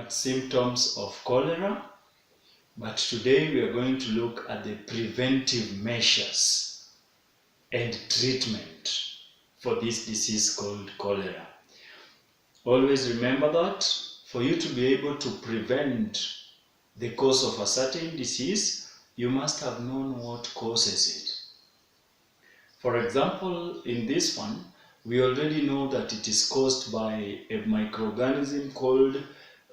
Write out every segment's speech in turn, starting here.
at symptoms of cholera, but today we are going to look at the preventive measures and treatment for this disease called cholera. Always remember that for you to be able to prevent the cause of a certain disease, you must have known what causes it. For example, in this one, we already know that it is caused by a microorganism called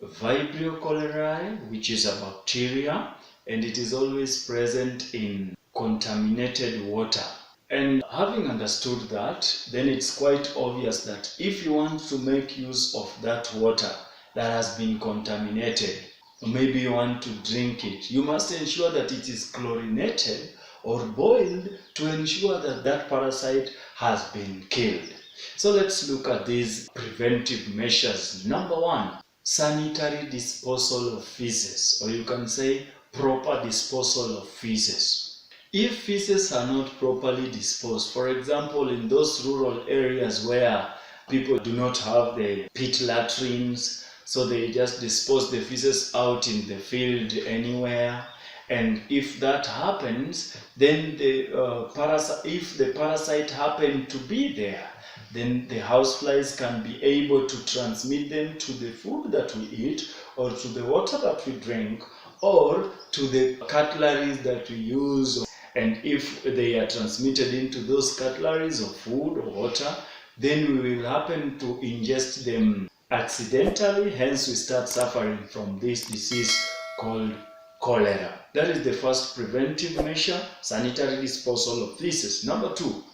Vibrio cholerae, which is a bacteria, and it is always present in contaminated water. And having understood that, then it's quite obvious that if you want to make use of that water that has been contaminated, or maybe you want to drink it, you must ensure that it is chlorinated or boiled to ensure that that parasite has been killed. So let's look at these preventive measures. Number one, sanitary disposal of feces, or you can say proper disposal of feces. If feces are not properly disposed, for example, in those rural areas where people do not have the pit latrines, so they just dispose the feces out in the field anywhere, and if that happens, then if the parasite happen to be there, then the houseflies can be able to transmit them to the food that we eat, or to the water that we drink, or to the cutleries that we use. And if they are transmitted into those cutleries or food or water, then we will happen to ingest them accidentally, hence we start suffering from this disease called cholera. That is the first preventive measure, sanitary disposal of feces. Number two,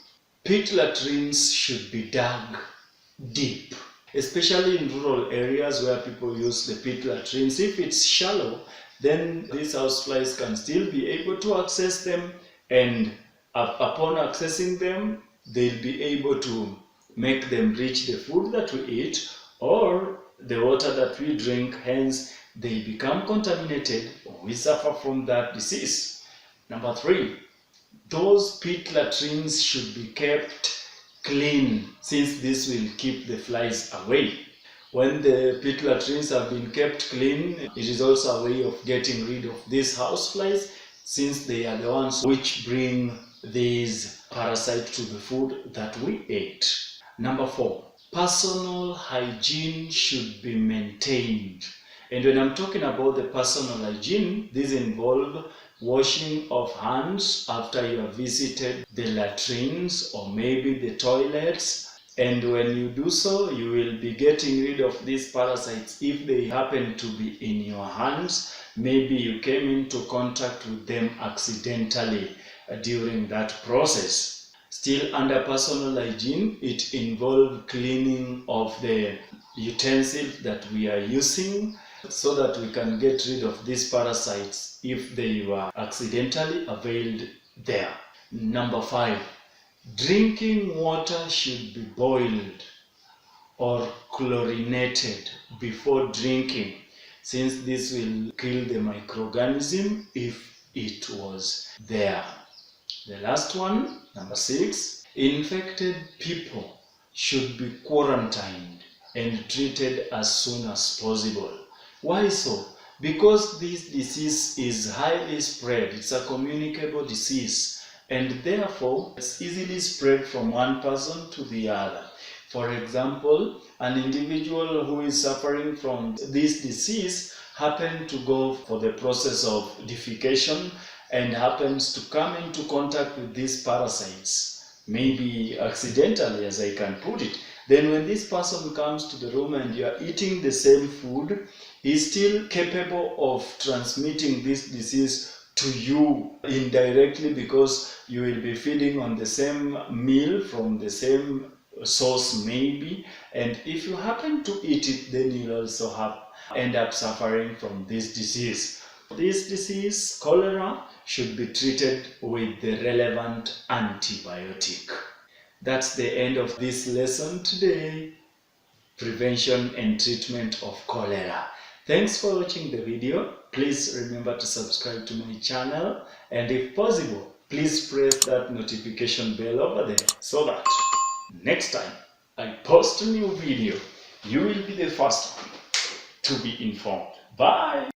pit latrines should be dug deep, especially in rural areas where people use the pit latrines. If it's shallow, then these houseflies can still be able to access them, and upon accessing them, they'll be able to make them reach the food that we eat or the water that we drink, hence they become contaminated, we suffer from that disease. Number three, those pit latrines should be kept clean, since this will keep the flies away. When the pit latrines have been kept clean, it is also a way of getting rid of these houseflies, since they are the ones which bring these parasites to the food that we eat. Number four, personal hygiene should be maintained. And when I'm talking about the personal hygiene, these involve washing of hands after you have visited the latrines or maybe the toilets. And when you do so, you will be getting rid of these parasites if they happen to be in your hands. Maybe you came into contact with them accidentally during that process. Still under personal hygiene, it involves cleaning of the utensils that we are using so that we can get rid of these parasites if they were accidentally availed there. Number five, drinking water should be boiled or chlorinated before drinking, since this will kill the microorganism if it was there. The last one, number six, infected people should be quarantined and treated as soon as possible. Why so? Because this disease is highly spread. It's a communicable disease, and therefore it's easily spread from one person to the other. For example, an individual who is suffering from this disease happens to go for the process of defecation and happens to come into contact with these parasites, maybe accidentally, as I can put it. Then when this person comes to the room and you are eating the same food, he is still capable of transmitting this disease to you indirectly, because you will be feeding on the same meal from the same source maybe, and if you happen to eat it, then you'll also end up suffering from this disease. This disease, cholera, should be treated with the relevant antibiotic. That's the end of this lesson today, prevention and treatment of cholera. Thanks for watching the video. Please remember to subscribe to my channel, and if possible, please press that notification bell over there so that next time I post a new video, you will be the first one to be informed. Bye.